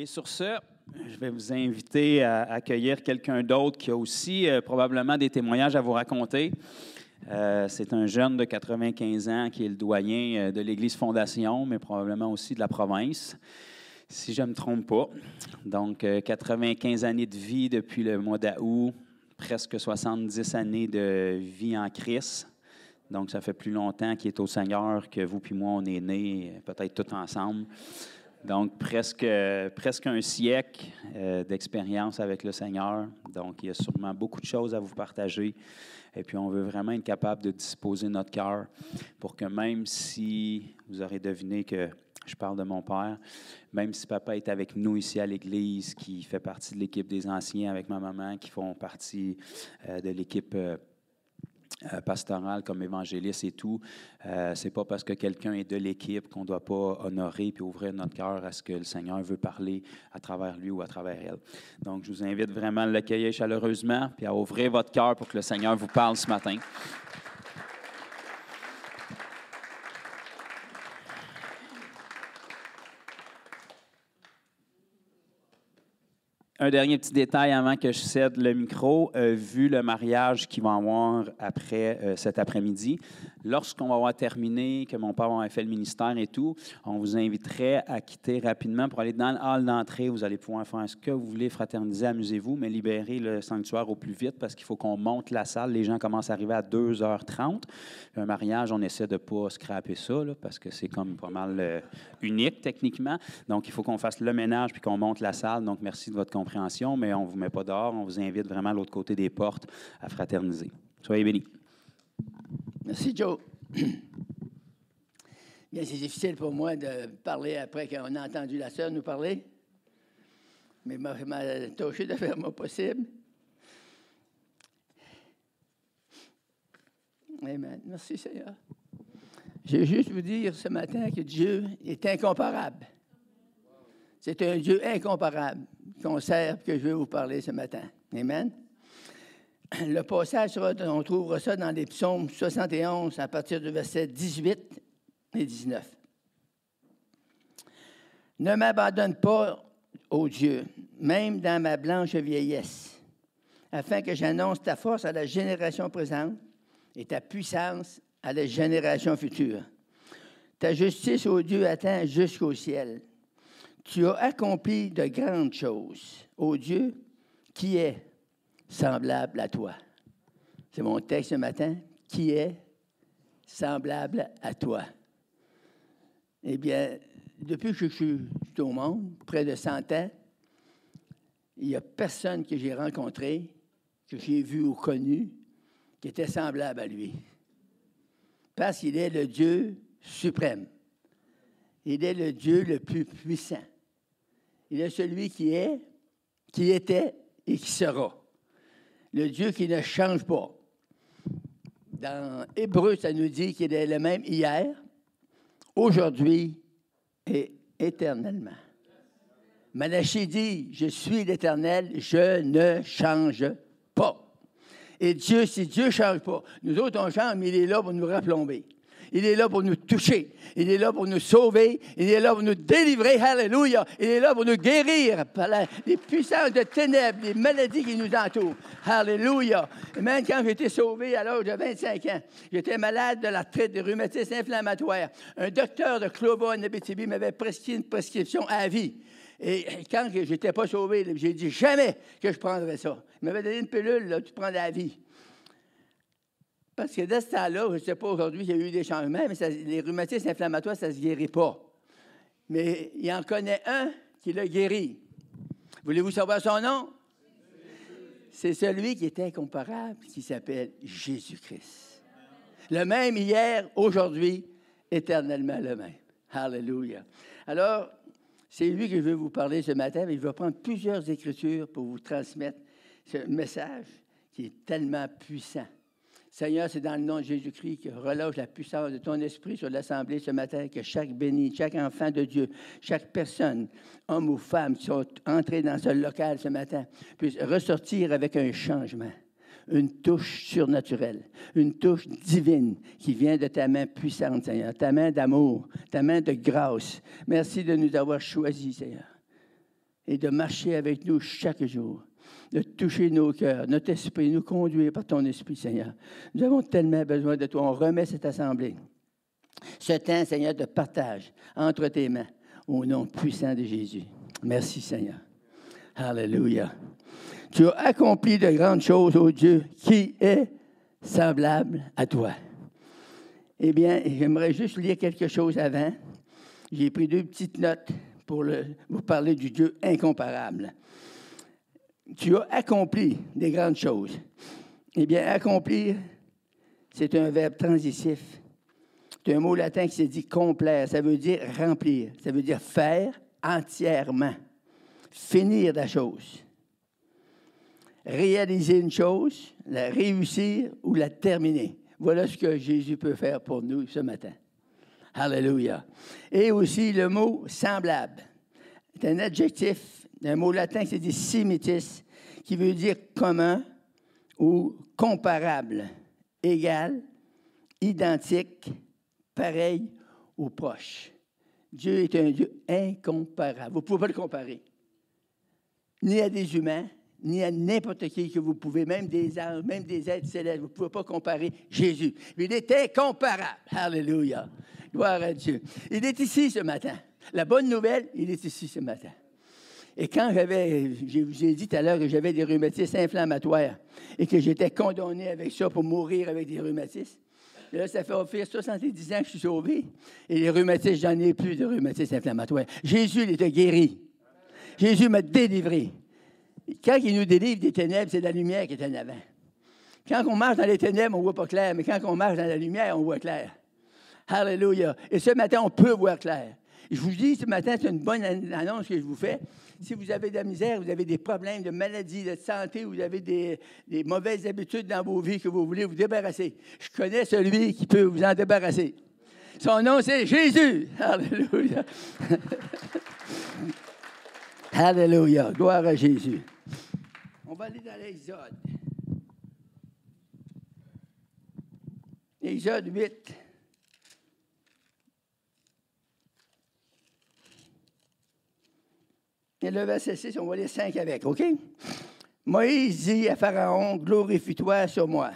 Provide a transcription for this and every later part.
Et sur ce, je vais vous inviter à accueillir quelqu'un d'autre qui a aussi probablement des témoignages à vous raconter. C'est un jeune de 95 ans qui est le doyen de l'Église Fondation, mais probablement aussi de la province, si je ne me trompe pas. Donc, 95 années de vie depuis le mois d'août, presque 70 années de vie en Christ. Donc, ça fait plus longtemps qu'il est au Seigneur que vous puis moi, on est nés, peut-être tous ensemble. Donc, presque un siècle d'expérience avec le Seigneur. Donc, il y a sûrement beaucoup de choses à vous partager. Et puis, on veut vraiment être capable de disposer notre cœur pour que même si vous aurez deviné que je parle de mon père, même si papa est avec nous ici à l'Église, qui fait partie de l'équipe des anciens avec ma maman, qui font partie de l'équipe pastorale comme évangéliste et tout, c'est pas parce que quelqu'un est de l'équipe qu'on ne doit pas honorer puis ouvrir notre cœur à ce que le Seigneur veut parler à travers lui ou à travers elle. Donc, je vous invite vraiment à l'accueillir chaleureusement puis à ouvrir votre cœur pour que le Seigneur vous parle ce matin. Un dernier petit détail avant que je cède le micro, vu le mariage qu'il va y avoir après cet après-midi. Lorsqu'on va avoir terminé, que mon père va avoir fait le ministère et tout, on vous inviterait à quitter rapidement pour aller dans le hall d'entrée. Vous allez pouvoir faire ce que vous voulez, fraterniser, amusez-vous, mais libérer le sanctuaire au plus vite parce qu'il faut qu'on monte la salle. Les gens commencent à arriver à 2h30. Un mariage, on essaie de ne pas scraper ça là, parce que c'est comme pas mal unique techniquement. Donc, il faut qu'on fasse le ménage puis qu'on monte la salle. Donc, merci de votre compréhension, mais on ne vous met pas dehors. On vous invite vraiment à l'autre côté des portes à fraterniser. Soyez bénis. Merci, Joe. Bien, c'est difficile pour moi de parler après qu'on a entendu la sœur nous parler, mais m'a tâché de faire mon possible. Amen. Merci, Seigneur. Je veux juste vous dire ce matin que Dieu est incomparable. C'est un Dieu incomparable qu'on sert et que je vais vous parler ce matin. Amen. Le passage, on trouvera ça dans les psaumes 71 à partir du verset 18 et 19. Ne m'abandonne pas, ô Dieu, même dans ma blanche vieillesse, afin que j'annonce ta force à la génération présente et ta puissance à la génération future. Ta justice, ô Dieu, atteint jusqu'au ciel. Tu as accompli de grandes choses, ô Dieu, qui est semblable à toi. C'est mon texte ce matin. Qui est semblable à toi? Eh bien, depuis que je suis au monde, près de 100 ans, il n'y a personne que j'ai rencontré, que j'ai vu ou connu, qui était semblable à lui. Parce qu'il est le Dieu suprême. Il est le Dieu le plus puissant. Il est celui qui est, qui était et qui sera. Le Dieu qui ne change pas. Dans Hébreu, ça nous dit qu'il est le même hier, aujourd'hui et éternellement. Malachie dit, je suis l'Éternel, je ne change pas. Et Dieu, si Dieu ne change pas, nous autres, on change, mais il est là pour nous replomber. Il est là pour nous toucher. Il est là pour nous sauver. Il est là pour nous délivrer. Alléluia. Il est là pour nous guérir par les puissances de ténèbres, les maladies qui nous entourent. Alléluia. Et même quand j'ai été sauvé à l'âge de 25 ans, j'étais malade de l'arthrite, des rhumatismes inflammatoires. Un docteur de Clova, en Abitibi, m'avait prescrit une prescription à vie. Et quand je n'étais pas sauvé, j'ai dit jamais que je prendrais ça. Il m'avait donné une pilule, là, tu prends la vie. Parce que de ce temps-là, je ne sais pas aujourd'hui, il y a eu des changements, mais les rhumatismes inflammatoires, ça ne se guérit pas. Mais il en connaît un qui l'a guéri. Voulez-vous savoir son nom? C'est celui qui est incomparable, qui s'appelle Jésus-Christ. Le même hier, aujourd'hui, éternellement le même. Alléluia. Alors, c'est lui que je veux vous parler ce matin, mais je vais prendre plusieurs écritures pour vous transmettre ce message qui est tellement puissant. Seigneur, c'est dans le nom de Jésus-Christ que relâche la puissance de ton esprit sur l'Assemblée ce matin, que chaque béni, chaque enfant de Dieu, chaque personne, homme ou femme, qui sont entrés dans ce local ce matin, puisse ressortir avec un changement, une touche surnaturelle, une touche divine qui vient de ta main puissante, Seigneur, ta main d'amour, ta main de grâce. Merci de nous avoir choisis, Seigneur. et de marcher avec nous chaque jour, de toucher nos cœurs, notre esprit, nous conduire par ton esprit, Seigneur. Nous avons tellement besoin de toi. On remet cette assemblée. Ce temps, Seigneur, de partage entre tes mains, au nom puissant de Jésus. Merci, Seigneur. Alléluia. Tu as accompli de grandes choses, ô Dieu, qui est semblable à toi. Eh bien, j'aimerais juste lire quelque chose avant. J'ai pris 2 petites notes pour vous parler du Dieu incomparable. Tu as accompli des grandes choses. Eh bien, accomplir, c'est un verbe transitif. C'est un mot latin qui se dit complaire. Ça veut dire remplir. Ça veut dire faire entièrement. Finir la chose. Réaliser une chose, la réussir ou la terminer. Voilà ce que Jésus peut faire pour nous ce matin. Alléluia. Et aussi le mot semblable. C'est un adjectif, un mot latin qui se dit simitis, qui veut dire commun ou comparable, égal, identique, pareil ou proche. Dieu est un Dieu incomparable. Vous ne pouvez pas le comparer. Ni à des humains, ni à n'importe qui que vous pouvez, même des anges, même des êtres célestes. Vous ne pouvez pas comparer Jésus. Il est incomparable. Alléluia. Gloire à Dieu. Il est ici ce matin. La bonne nouvelle, il est ici ce matin. Et quand je vous ai dit tout à l'heure que j'avais des rhumatismes inflammatoires et que j'étais condamné avec ça pour mourir avec des rhumatismes, et là, ça fait offrir 70 ans que je suis sauvé. Et les rhumatismes, j'en ai plus de rhumatismes inflammatoires. Jésus, il était guéri. Jésus m'a délivré. Quand il nous délivre des ténèbres, c'est la lumière qui est en avant. Quand on marche dans les ténèbres, on ne voit pas clair, mais quand on marche dans la lumière, on voit clair. Alléluia. Et ce matin, on peut voir clair. Je vous dis, ce matin, c'est une bonne annonce que je vous fais. Si vous avez de la misère, vous avez des problèmes de maladie, de santé, vous avez des mauvaises habitudes dans vos vies que vous voulez vous débarrasser, je connais celui qui peut vous en débarrasser. Son nom, c'est Jésus. Alléluia. Alléluia. Gloire à Jésus. On va aller dans l'Exode. Exode 8. Et le verset 6, on va les 5 avec, OK? Moïse dit à Pharaon, glorifie-toi sur moi.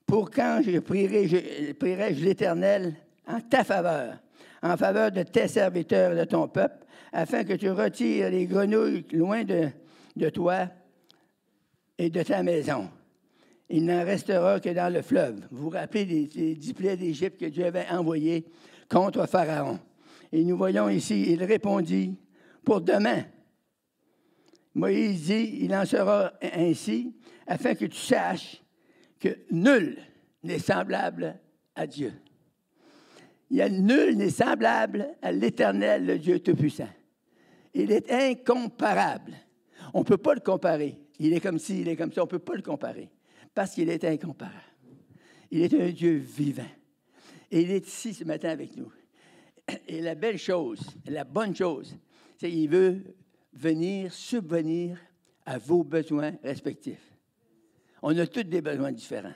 Pour quand je prierai-je l'Éternel en ta faveur, en faveur de tes serviteurs et de ton peuple, afin que tu retires les grenouilles loin de toi et de ta maison. Il n'en restera que dans le fleuve. Vous vous rappelez des 10 plaies d'Égypte que Dieu avait envoyées contre Pharaon. Et nous voyons ici, il répondit, pour demain. Moïse dit, il en sera ainsi, afin que tu saches que nul n'est semblable à Dieu. Nul n'est semblable à l'Éternel, le Dieu Tout-Puissant. Il est incomparable. On ne peut pas le comparer. Il est comme ci, il est comme ça. On ne peut pas le comparer parce qu'il est incomparable. Il est un Dieu vivant. Et il est ici ce matin avec nous. Et la belle chose, la bonne chose, c'est qu'il veut venir subvenir à vos besoins respectifs. On a tous des besoins différents.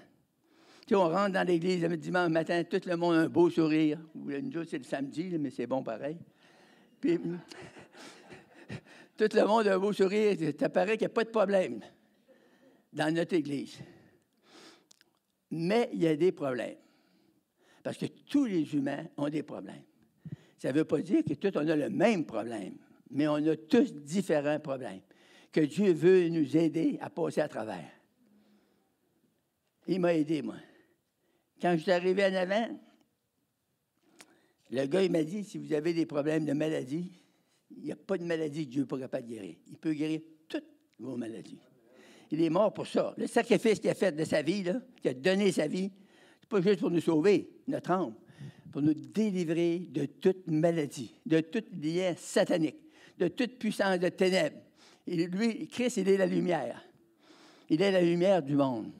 Tu sais, on rentre dans l'église le dimanche matin, tout le monde a un beau sourire. Nous autres, c'est le samedi, mais c'est bon pareil. Puis, tout le monde a un beau sourire. Ça paraît qu'il n'y a pas de problème dans notre église. Mais il y a des problèmes. Parce que tous les humains ont des problèmes. Ça ne veut pas dire que tous on a le même problème, mais on a tous différents problèmes que Dieu veut nous aider à passer à travers. Il m'a aidé, moi. Quand je suis arrivé en avant, le gars, il m'a dit, si vous avez des problèmes de maladie, il n'y a pas de maladie que Dieu n'est pas capable de guérir. Il peut guérir toutes vos maladies. Il est mort pour ça. Le sacrifice qu'il a fait de sa vie, là, qu'il a donné sa vie, c'est pas juste pour nous sauver, notre âme, pour nous délivrer de toute maladie, de tout lien satanique, de toute puissance de ténèbres. Et lui, Christ, il est la lumière. Il est la lumière du monde.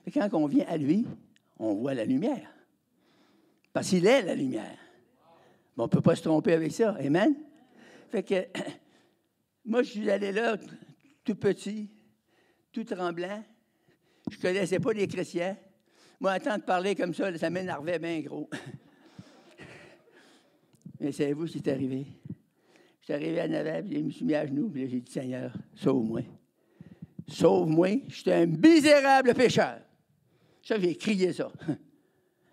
Et quand on vient à lui, on voit la lumière. Parce qu'il est la lumière. Bon, on ne peut pas se tromper avec ça. Amen? Fait que, moi, je suis allé là, tout petit, tout tremblant. Je ne connaissais pas les chrétiens. Moi, entendre parler comme ça m'énervait bien gros. Mais savez-vous ce qui est arrivé? Je suis arrivé à 9 ans, puis je me suis mis à genoux, puis là, j'ai dit, Seigneur, sauve-moi. Sauve-moi, je suis un misérable pécheur. Ça, j'ai crié ça.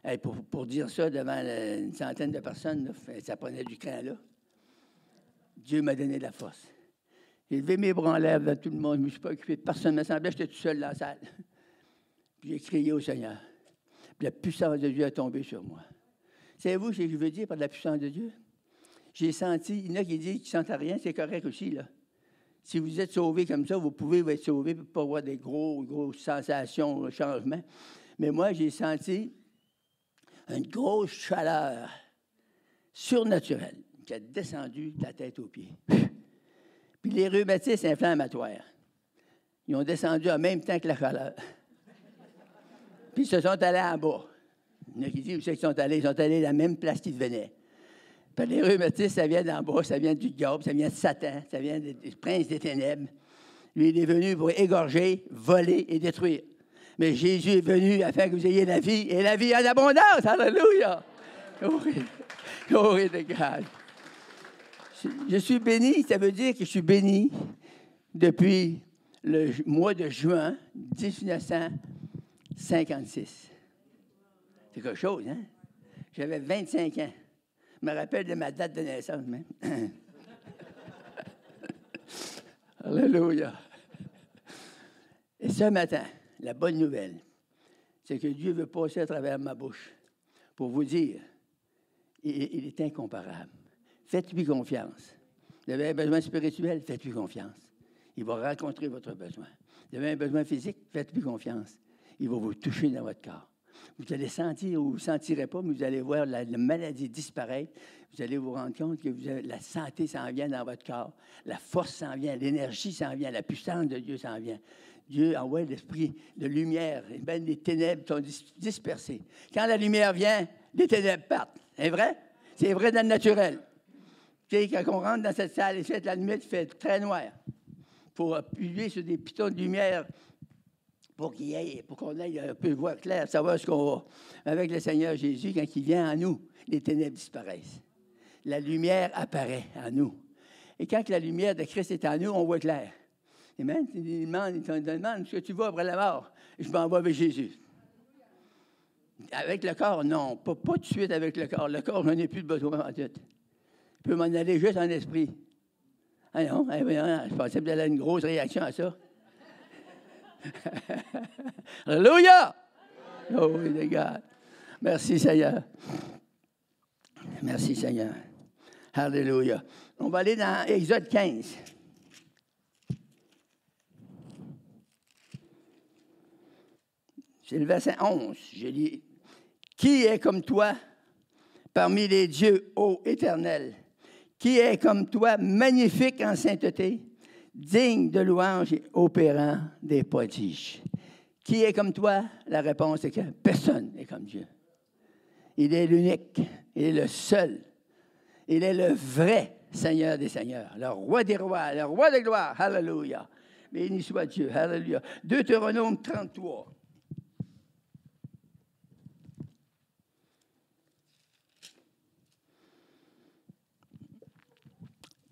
Hey, pour dire ça devant une centaine de personnes, là, ça prenait du cran, là. Dieu m'a donné de la force. J'ai levé mes bras en l'air devant tout le monde. Je ne me suis pas occupé de personne. Il me semblait que j'étais tout seul dans la salle. Puis j'ai crié au Seigneur. Puis la puissance de Dieu est tombée sur moi. Savez-vous ce que je veux dire par la puissance de Dieu? J'ai senti, il y en a qui disent qu'ils ne sentent rien, c'est correct aussi, là. Si vous êtes sauvé comme ça, vous pouvez être sauvé pour ne pas avoir des grosses sensations, changements. Mais moi, j'ai senti une grosse chaleur surnaturelle qui a descendu de la tête aux pieds. Puis les rhumatismes inflammatoires, ils ont descendu en même temps que la chaleur. Puis ils se sont allés en bas. Il y en a qui disent où c'est qu'ils sont allés? Ils sont allés à la même place qu'ils venaient. Puis les rhumatismes, ça vient d'en bas, ça vient du diable, ça vient de Satan, ça vient des princes des ténèbres. Lui, il est venu pour égorger, voler et détruire. Mais Jésus est venu afin que vous ayez la vie, et la vie en abondance. Alléluia! Glory to God. Je suis béni, ça veut dire que je suis béni depuis le mois de juin 1956. C'est quelque chose, hein? J'avais 25 ans. Je me rappelle de ma date de naissance, même. Alléluia. Et ce matin, la bonne nouvelle, c'est que Dieu veut passer à travers ma bouche pour vous dire, il est incomparable. Faites-lui confiance. Vous avez un besoin spirituel, faites-lui confiance. Il va rencontrer votre besoin. Vous avez un besoin physique, faites-lui confiance. Il va vous toucher dans votre corps. Vous allez sentir ou vous ne sentirez pas, mais vous allez voir la maladie disparaître. Vous allez vous rendre compte que la santé s'en vient dans votre corps. La force s'en vient, l'énergie s'en vient, la puissance de Dieu s'en vient. Dieu envoie l'esprit de lumière. Et bien, les ténèbres sont dispersées. Quand la lumière vient, les ténèbres partent. C'est vrai? C'est vrai dans le naturel. Tu sais, quand on rentre dans cette salle, et la lumière fait très noir. Pour appuyer sur des pitons de lumière pour qu'on aille un peu voir clair, savoir ce qu'on va. Avec le Seigneur Jésus, quand il vient en nous, les ténèbres disparaissent. La lumière apparaît en nous. Et quand la lumière de Christ est en nous, on voit clair. Amen. Il te demande ce que tu vas après la mort. Je m'en vais avec Jésus. Avec le corps, non. Pas tout de suite avec le corps. Le corps, je n'en ai plus de besoin en tout. Je peux m'en aller juste en esprit. Ah non, je pensais que vous allez avoir une grosse réaction à ça. Alléluia! Oh, oui, les gars. Merci, Seigneur. Merci, Seigneur. Alléluia. On va aller dans Exode 15. C'est le verset 11. Je lis. Qui est comme toi parmi les dieux, ô Éternel? Qui est comme toi magnifique en sainteté, digne de louange et opérant des prodiges? Qui est comme toi? La réponse est que personne n'est comme Dieu. Il est l'unique, il est le seul. Il est le vrai Seigneur des Seigneurs, le roi des rois, le roi de gloire. Alléluia. Béni soit Dieu. Alléluia. Deutéronome 33.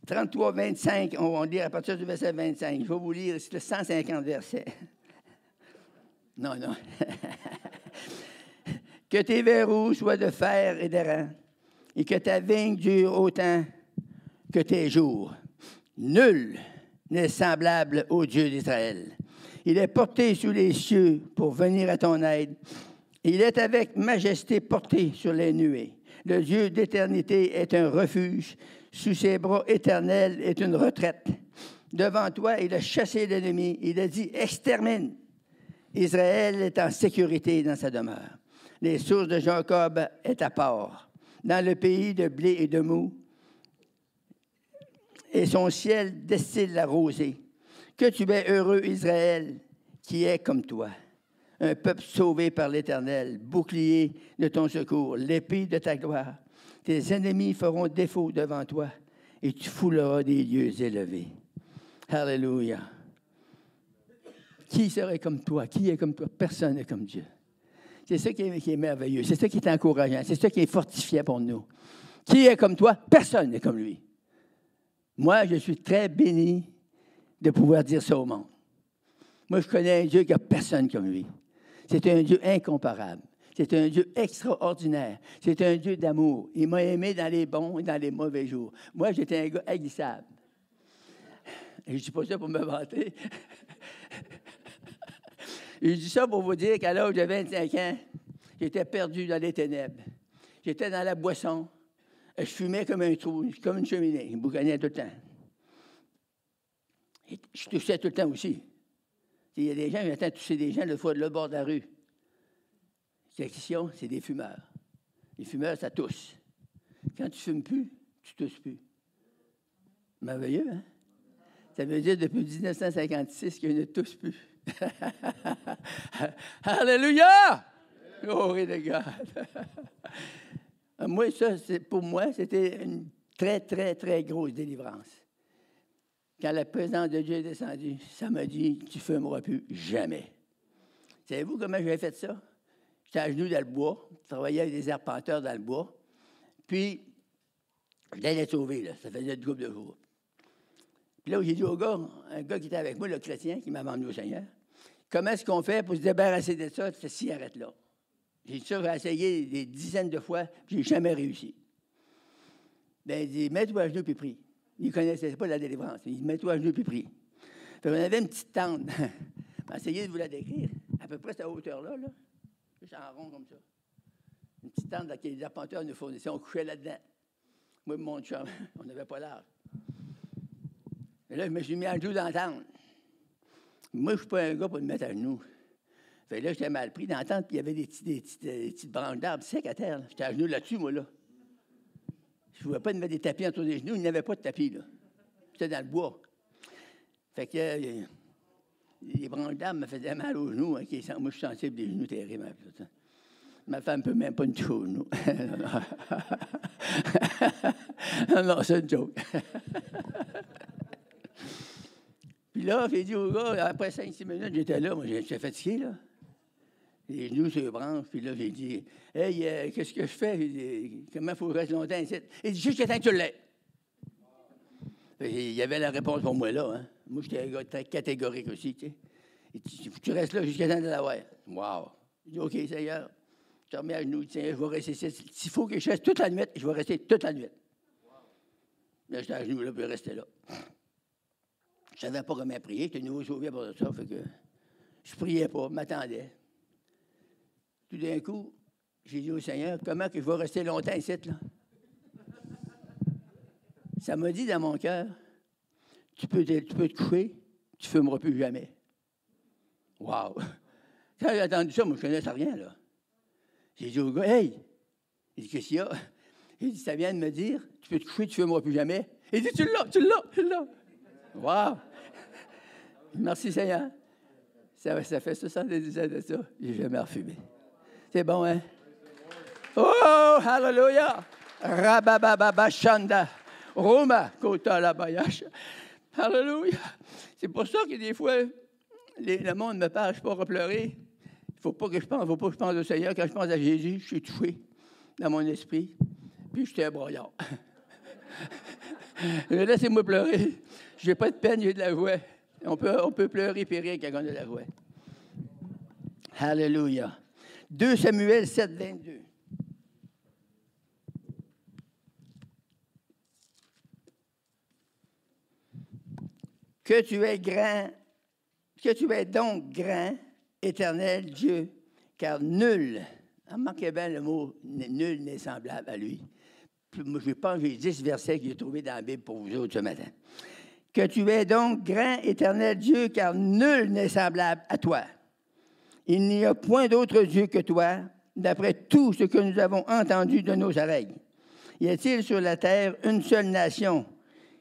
33, 25, on va lire à partir du verset 25. Je vais vous lire, c'est le 150 versets. Non. Que tes verrous soient de fer et d'airain, et que ta vigne dure autant que tes jours. Nul n'est semblable au Dieu d'Israël. Il est porté sous les cieux pour venir à ton aide. Il est avec majesté porté sur les nuées. Le Dieu d'éternité est un refuge. Sous ses bras éternels est une retraite. Devant toi, il a chassé l'ennemi. Il a dit, extermine. Israël est en sécurité dans sa demeure. Les sources de Jacob est à part. Dans le pays de blé et de mou. Et son ciel destille la rosée. Que tu es heureux, Israël, qui est comme toi. Un peuple sauvé par l'Éternel, bouclier de ton secours, l'épée de ta gloire. Tes ennemis feront défaut devant toi et tu fouleras des lieux élevés. Alléluia. Qui serait comme toi? Qui est comme toi? Personne n'est comme Dieu. C'est ça qui est merveilleux. C'est ça qui est encourageant. C'est ça qui est fortifiant pour nous. Qui est comme toi? Personne n'est comme lui. Moi, je suis très béni de pouvoir dire ça au monde. Moi, je connais un Dieu qui n'a personne comme lui. C'est un Dieu incomparable. C'est un Dieu extraordinaire. C'est un Dieu d'amour. Il m'a aimé dans les bons et dans les mauvais jours. Moi, j'étais un gars haïssable. Et je ne dis pas ça pour me vanter. Et je dis ça pour vous dire qu'à l'âge de 25 ans, j'étais perdu dans les ténèbres. J'étais dans la boisson. Je fumais comme un trou, comme une cheminée. Je boucaniais tout le temps. Et je toussais tout le temps aussi. Il y a des gens, j'entends tousser des gens le bord de la rue. Cette question, c'est des fumeurs. Les fumeurs, ça tousse. Quand tu ne fumes plus, tu ne tousses plus. Merveilleux, hein? Ça veut dire depuis 1956 qu'il ne tousse plus. Alléluia! Glory to God! Moi, ça, pour moi, c'était une très, très, très grosse délivrance. Quand la présence de Dieu est descendue, ça m'a dit, tu ne fumeras plus jamais. Savez-vous comment j'avais fait ça? J'étais à genoux dans le bois, je travaillais avec des arpenteurs dans le bois, puis je l'allais sauver, là. Ça faisait une couple de jours. Puis là, j'ai dit au gars, un gars qui était avec moi, le chrétien, qui m'avait emmené au Seigneur, comment est-ce qu'on fait pour se débarrasser de ça, de cette cigarette-là? J'ai dit ça, j'ai essayé des dizaines de fois, puis je n'ai jamais réussi. Bien, il dit, mets-toi à genoux puis prie. Il ne connaissait pas la délivrance. Il dit, mets-toi à genoux puis prie. Fait qu'on avait une petite tente. J'ai essayé de vous la décrire. À peu près cette hauteur-là, là. Juste en rond comme ça. Une petite tente dans laquelle les arpenteurs nous fournissaient. On couchait là-dedans. Moi et mon chum, on n'avait pas l'âge. Et là, je me suis mis à genoux dans la tente. Moi, je ne suis pas un gars pour me mettre à genoux. Fait que là, j'étais mal pris dans la tente, puis il y avait des petites branches d'arbres secs à terre. Là. J'étais à genoux là-dessus, moi, là. Je ne pouvais pas me mettre des tapis autour des genoux. Il n'y avait pas de tapis, là. J'étais dans le bois. Fait que les branches d'arbres me faisaient mal aux genoux. Hein, moi, je suis sensible des genoux terribles. Ma femme ne peut même pas me toucher aux genoux. non, c'est une joke. Puis là, j'ai dit au gars, après 5-6 minutes, j'étais là. Moi, j'étais fatigué, là. Les genoux sur les branches. Puis là, j'ai dit, « Hey, qu'est-ce que je fais? » J'ai dit, « Comment il faut que je reste longtemps ici? » Il dit, « Juste temps que tu l'aies. » Il y avait la réponse pour moi, là. Hein. Moi, j'étais un gars très catégorique aussi, tu sais. Il dit, « Tu restes là jusqu'à temps de l'avoir. » Wow! J'ai dit, « OK, Seigneur. » Je te remets à genoux. Tiens, je vais rester ici. S'il faut que je reste toute la nuit, je vais rester toute la nuit. Là, j'étais à genoux, là, puis je restais là. Je ne savais pas comment prier. J'étais nouveau sauvé pour ça. Fait que je ne priais pas, je m'attendais. Tout d'un coup, j'ai dit au Seigneur, comment que je vais rester longtemps ici, là? Ça m'a dit dans mon cœur, tu peux te coucher, tu ne fumeras plus jamais. Wow! Quand j'ai entendu ça, moi, je ne connaissais rien, là. J'ai dit au gars, hey! Il dit, qu'est-ce qu'il y a? Il dit, ça vient de me dire, tu peux te coucher, tu ne fumeras plus jamais. Il dit, tu l'as. Wow! Merci, Seigneur. Ça fait 70 ans de ça. Je n'ai jamais refumé. C'est bon, hein? Oh, hallelujah! Rabababa shanda. Roma, kota la bayash. Hallelujah! C'est pour ça que des fois, le monde me parle, je ne suis pas pleurer. Il ne faut pas que je pense au Seigneur. Quand je pense à Jésus, je suis touché dans mon esprit. Puis j'étais un broyard. Laissez-moi pleurer. Je n'ai pas de peine, j'ai de la joie. On peut pleurer et rire quand on a de la joie. Hallelujah. 2 Samuel 7, 22. Que tu es donc grand, éternel Dieu, car nul, remarquez bien le mot, nul n'est semblable à lui. Moi, je pense que j'ai 10 versets que j'ai trouvés dans la Bible pour vous autres ce matin. Que tu es donc grand, éternel Dieu, car nul n'est semblable à toi. Il n'y a point d'autre Dieu que toi, d'après tout ce que nous avons entendu de nos oreilles. Y a-t-il sur la terre une seule nation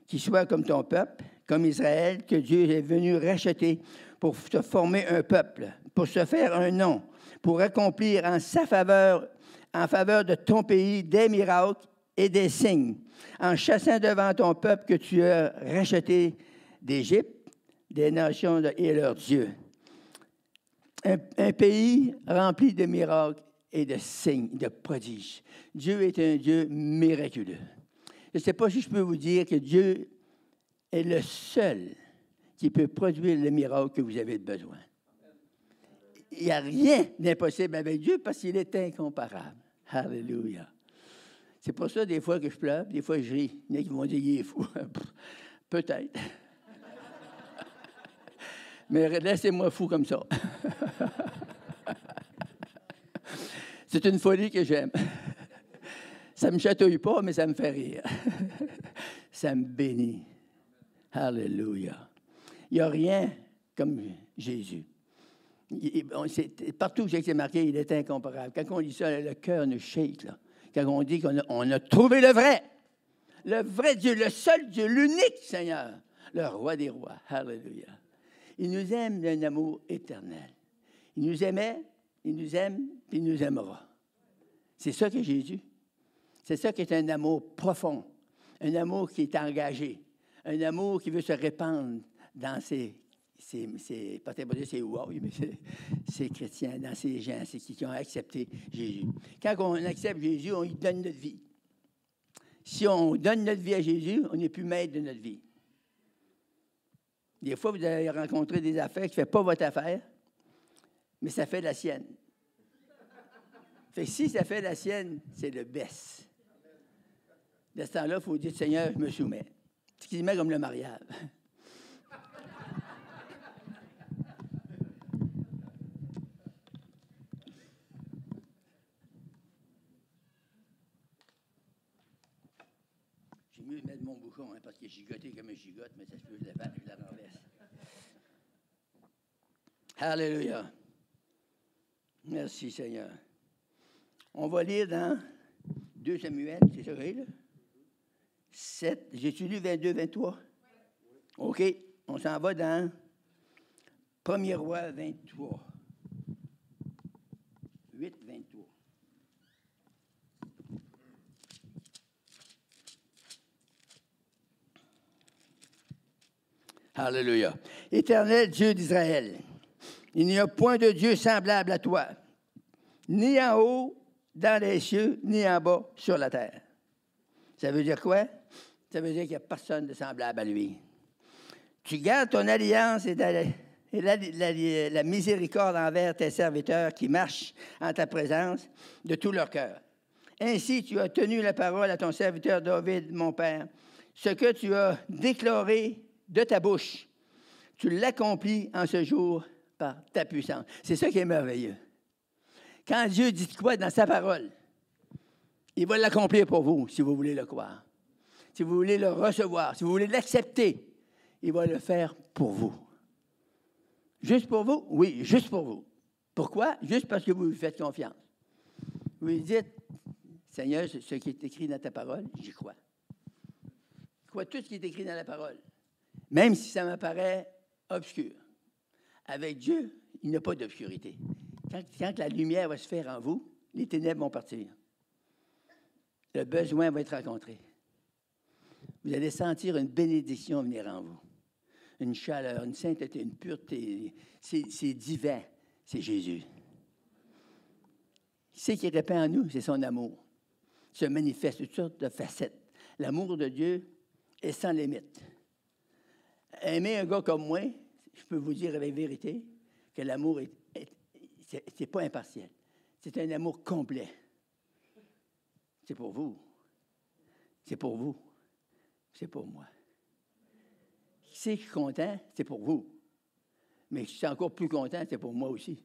qui soit comme ton peuple, comme Israël, que Dieu est venu racheter pour se former un peuple, pour se faire un nom, pour accomplir en faveur de ton pays des miracles et des signes, en chassant devant ton peuple que tu as racheté d'Égypte, des nations et leurs dieux. Un pays rempli de miracles et de signes, de prodiges. Dieu est un Dieu miraculeux. Je ne sais pas si je peux vous dire que Dieu est le seul qui peut produire le miracle que vous avez besoin. Il n'y a rien d'impossible avec Dieu parce qu'il est incomparable. Alléluia. C'est pour ça, des fois, que je pleure, des fois, je ris. Il y en a qui vont dire qu'il est fou. Peut-être. Mais laissez-moi fou comme ça. C'est une folie que j'aime. Ça ne me chatouille pas, mais ça me fait rire. Ça me bénit. Alléluia. Il n'y a rien comme Jésus. Partout où j'ai été marqué, il est incomparable. Quand on dit ça, le cœur nous shake. Là. Quand on dit qu'on a trouvé le vrai Dieu, le seul Dieu, l'unique Seigneur, le roi des rois. Alléluia. Il nous aime d'un amour éternel. Il nous aimait, il nous aime, puis il nous aimera. C'est ça que Jésus. C'est ça qui est un amour profond, un amour qui est engagé, un amour qui veut se répandre dans ses peut-être pas dire c'est wow, mais c'est chrétiens, dans ces gens qui ont accepté Jésus. Quand on accepte Jésus, on lui donne notre vie. Si on donne notre vie à Jésus, on n'est plus maître de notre vie. Des fois, vous allez rencontrer des affaires qui ne font pas votre affaire, mais ça fait la sienne. Fait que si ça fait la sienne, c'est le best. De ce temps-là, il faut dire, Seigneur, je me soumets. C'est quasiment comme le mariage. J'ai mieux mettre mon bouchon, hein, parce que j'ai gigoté comme un gigote, mais ça se peut, je la renverse. Alléluia. Merci, Seigneur. On va lire dans 2 Samuel, c'est ça, là? 7. J'ai-tu lu 22, 23? OK. On s'en va dans 1er roi 23. 8, 23. Alléluia. Éternel Dieu d'Israël, il n'y a point de Dieu semblable à toi, ni en haut dans les cieux, ni en bas sur la terre. Ça veut dire quoi? Ça veut dire qu'il n'y a personne de semblable à lui. Tu gardes ton alliance et la miséricorde envers tes serviteurs qui marchent en ta présence de tout leur cœur. Ainsi, tu as tenu la parole à ton serviteur David, mon père. Ce que tu as déclaré de ta bouche, tu l'accomplis en ce jour par ta puissance. C'est ça qui est merveilleux. Quand Dieu dit quoi dans sa parole, il va l'accomplir pour vous, si vous voulez le croire. Si vous voulez le recevoir, si vous voulez l'accepter, il va le faire pour vous. Juste pour vous? Oui, juste pour vous. Pourquoi? Juste parce que vous lui faites confiance. Vous lui dites, Seigneur, ce qui est écrit dans ta parole, j'y crois. Je crois tout ce qui est écrit dans la parole. Même si ça m'apparaît obscur. Avec Dieu, il n'y a pas d'obscurité. Quand la lumière va se faire en vous, les ténèbres vont partir. Le besoin va être rencontré. Vous allez sentir une bénédiction venir en vous. Une chaleur, une sainteté, une pureté. C'est divin. C'est Jésus. Ce qui répand en nous, c'est son amour. Il se manifeste toutes sortes de facettes. L'amour de Dieu est sans limite. Aimer un gars comme moi, je peux vous dire avec vérité que l'amour c'est pas impartiel. C'est un amour complet. C'est pour vous. C'est pour vous. C'est pour moi. Si je suis content, c'est pour vous. Mais si je suis encore plus content, c'est pour moi aussi.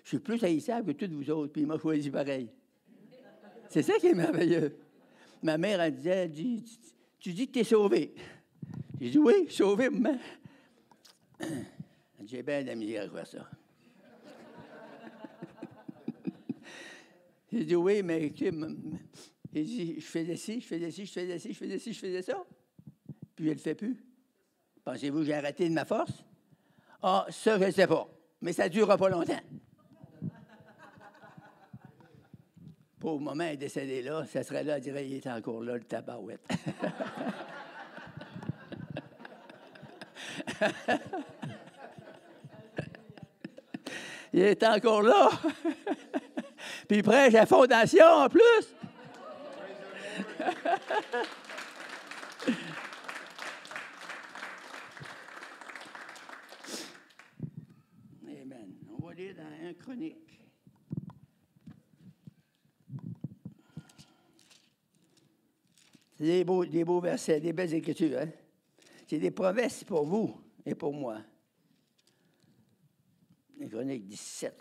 Je suis plus haïssable que tous vous autres, puis il m'a choisi pareil. C'est ça qui est merveilleux. Ma mère, elle disait, tu dis que tu es sauvé. J'ai dit, oui, sauvé, maman. J'ai bien de la misère à faire ça. J'ai dit, oui, mais tu sais, j'ai dit, je faisais ci, je faisais ci, je faisais ci, je faisais ci, je faisais ça. Puis je ne le fais plus. Pensez-vous que j'ai arrêté de ma force? Ah, ça, je ne sais pas. Mais ça ne durera pas longtemps. Pauvre maman est décédée là, ça serait là, elle dirait, il est encore là, le tabarouette. Il est encore là. Puis il prêche la fondation en plus. dans 1 Chronique. C'est des beaux versets, des belles écritures. Hein? C'est des promesses pour vous et pour moi. 1 Chronique 17.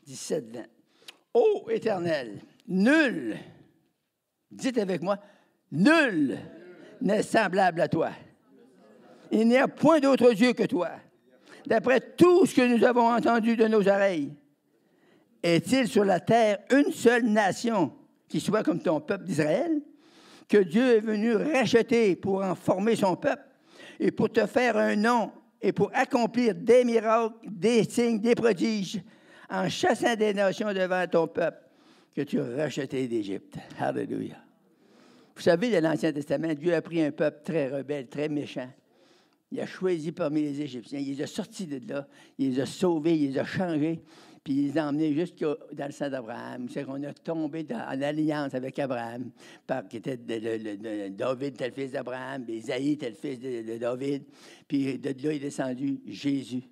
17, 20. Ô Éternel, nul, dites avec moi, nul n'est semblable à toi. Il n'y a point d'autre Dieu que toi. D'après tout ce que nous avons entendu de nos oreilles, est-il sur la terre une seule nation qui soit comme ton peuple d'Israël, que Dieu est venu racheter pour en former son peuple et pour te faire un nom et pour accomplir des miracles, des signes, des prodiges, en chassant des nations devant ton peuple que tu as racheté d'Égypte. Alléluia. Vous savez, dans l'Ancien Testament, Dieu a pris un peuple très rebelle, très méchant. Il a choisi parmi les Égyptiens. Il les a sortis de là. Il les a sauvés, il les a changés. Puis il les a emmenés jusqu'à dans le sang d'Abraham. C'est qu'on a tombé en alliance avec Abraham, qui était David était le fils d'Abraham, Isaïe était le fils de David. Puis de là, il est descendu Jésus,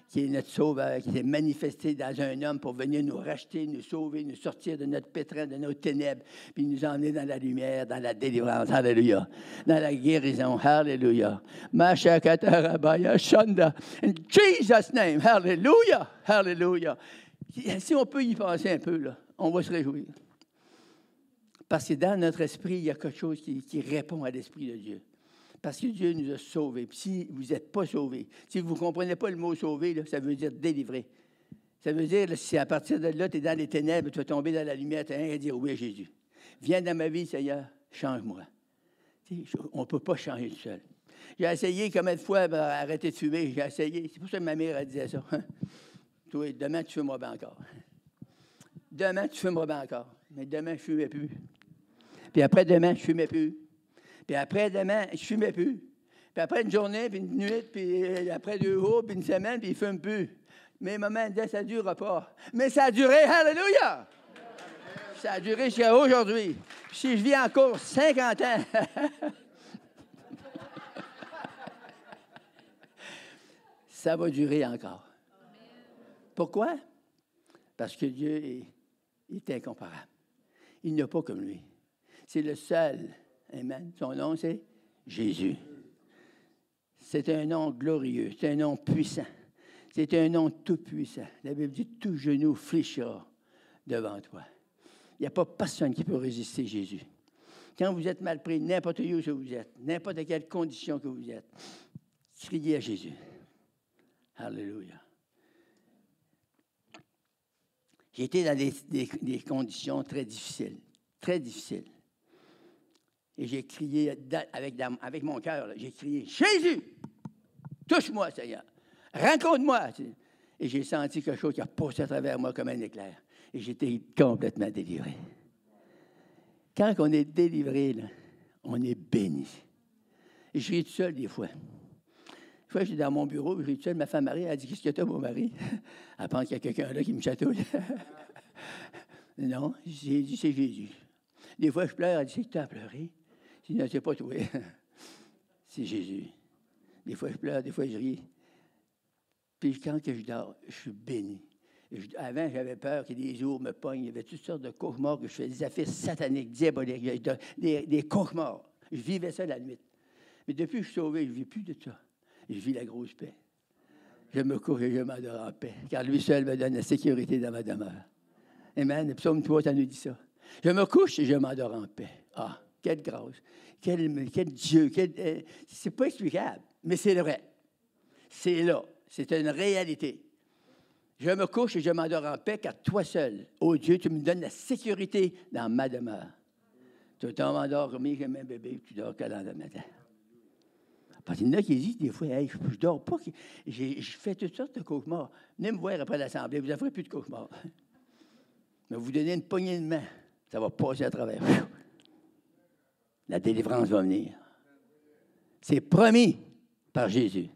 qui est notre sauveur, qui s'est manifesté dans un homme pour venir nous racheter, nous sauver, nous sortir de notre pétrin, de nos ténèbres, puis nous emmener dans la lumière, dans la délivrance. Alléluia. Dans la guérison. Alléluia. Mashakatarabaya Shanda. In Jesus' name. Alléluia. Alléluia. Si on peut y penser un peu, là, on va se réjouir. Parce que dans notre esprit, il y a quelque chose qui répond à l'Esprit de Dieu. Parce que Dieu nous a sauvés. Puis si vous n'êtes pas sauvés, si vous ne comprenez pas le mot sauver, là, ça veut dire délivrer. Ça veut dire, là, si à partir de là, tu es dans les ténèbres, tu vas tomber dans la lumière, tu as rien à dire oui à Jésus. Viens dans ma vie, Seigneur, change-moi. On ne peut pas changer tout seul. J'ai essayé combien de fois arrêter de fumer. J'ai essayé. C'est pour ça que ma mère, elle disait ça. Toi, demain, tu fumeras bien encore. Demain, tu fumeras bien encore. Mais demain, je ne fumais plus. Puis après demain, je ne fumais plus. Puis après demain, je ne fumais plus. Puis après une journée, puis une nuit, puis après 2 jours, puis une semaine, puis il ne fume plus. Mais maman disait, ça ne durera pas. Mais ça a duré, alléluia! Ça a duré jusqu'à aujourd'hui. Puis si je vis encore 50 ans, ça va durer encore. Pourquoi? Parce que Dieu est incomparable. Il n'y a pas comme lui. C'est le seul. Amen. Son nom, c'est Jésus. C'est un nom glorieux. C'est un nom puissant. C'est un nom tout-puissant. La Bible dit, tout genou fléchira devant toi. Il n'y a pas personne qui peut résister Jésus. Quand vous êtes mal pris, n'importe où que vous êtes, n'importe quelle condition que vous êtes, criez à Jésus. Alléluia. J'ai été dans des conditions très difficiles. Très difficiles. Et j'ai crié avec mon cœur, j'ai crié, Jésus, touche-moi, Seigneur, rencontre-moi. Et j'ai senti quelque chose qui a passé à travers moi comme un éclair. Et j'étais complètement délivré. Quand on est délivré, là, on est béni. Et je ris tout seul des fois. Une fois, j'étais dans mon bureau, je ris tout seul, ma femme Marie, elle a dit, qu'est-ce que tu as, mon mari? Elle pense qu'il y a quelqu'un là qui me chatouille. Non, j'ai dit, c'est Jésus. Des fois, je pleure, elle dit, c'est que tu as pleuré? Je dis, non, c'est pas toi. C'est Jésus. Des fois, je pleure, des fois, je ris. Puis quand que je dors, je suis béni. Avant, j'avais peur que des jours me pognent. Il y avait toutes sortes de cauchemars que je faisais, des affaires sataniques, diaboliques, des cauchemars. Je vivais ça la nuit. Mais depuis que je suis sauvé, je ne vis plus de ça. Je vis la grosse paix. Je me couche et je m'endors en paix, car lui seul me donne la sécurité dans ma demeure. Amen. Le psaume 3, ça nous dit ça. Je me couche et je m'endors en paix. Ah, quelle grâce. Quel Dieu. C'est pas explicable, mais c'est vrai. C'est là. C'est une réalité. Je me couche et je m'endors en paix, car toi seul, ô Dieu, tu me donnes la sécurité dans ma demeure. Tu m'endors comme un bébé, tu dors qu'à le matin. Parce qu'il y en a qui disent des fois, hey, je ne dors pas, je fais toutes sortes de cauchemars. Venez me voir après l'Assemblée, vous n'en ferez plus de cauchemars. Mais vous donnez une poignée de main, ça va passer à travers. La délivrance va venir. C'est promis par Jésus.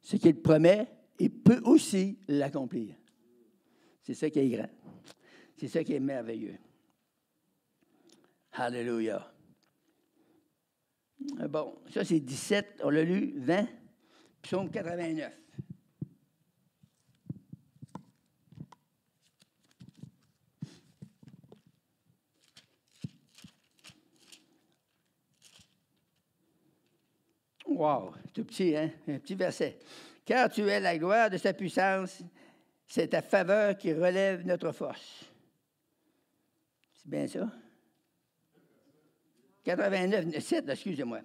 Ce qu'il promet, il peut aussi l'accomplir. C'est ça qui est grand. C'est ça qui est merveilleux. Alléluia. Bon, ça c'est 17, on l'a lu, 20. Psaume 89. Wow, tout petit, hein? Un petit verset. Car tu es la gloire de sa puissance, c'est ta faveur qui relève notre force. C'est bien ça? 89, 7, excusez-moi.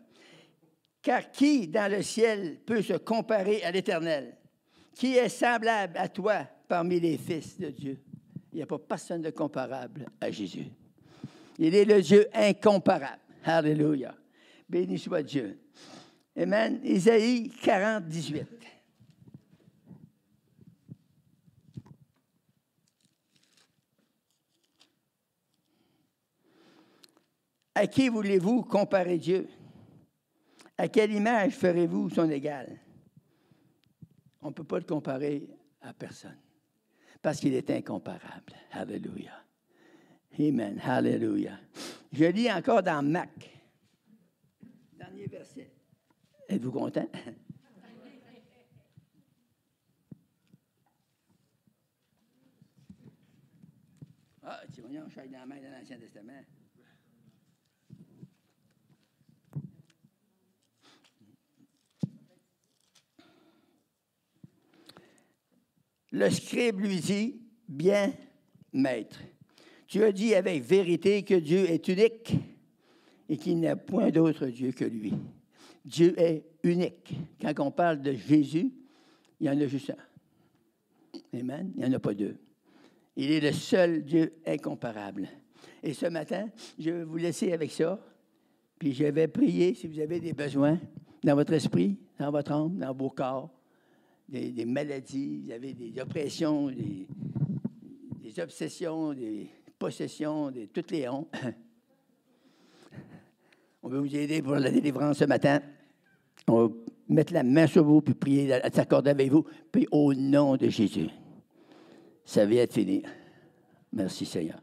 Car qui dans le ciel peut se comparer à l'Éternel? Qui est semblable à toi parmi les fils de Dieu? Il n'y a pas personne de comparable à Jésus. Il est le Dieu incomparable. Alléluia. Béni soit Dieu. Amen. Isaïe 40, 18. À qui voulez-vous comparer Dieu? À quelle image ferez-vous son égal? On ne peut pas le comparer à personne, parce qu'il est incomparable. Alléluia. Amen. Alléluia. Je lis encore dans Marc. Dernier verset. Êtes-vous content? Ah, tu vois, je suis dans la main de l'Ancien Testament. Le scribe lui dit, « Bien, maître, tu as dit avec vérité que Dieu est unique et qu'il n'y a point d'autre Dieu que lui. » Dieu est unique. Quand on parle de Jésus, il y en a juste un. Amen. Il n'y en a pas deux. Il est le seul Dieu incomparable. Et ce matin, je vais vous laisser avec ça. Puis je vais prier si vous avez des besoins dans votre esprit, dans votre âme, dans vos corps, des maladies, vous avez des oppressions, des obsessions, des possessions, toutes les hontes. On veut vous aider pour la délivrance ce matin. On va mettre la main sur vous, puis prier, s'accorder avec vous. Puis au nom de Jésus, ça vient de finir. Merci Seigneur.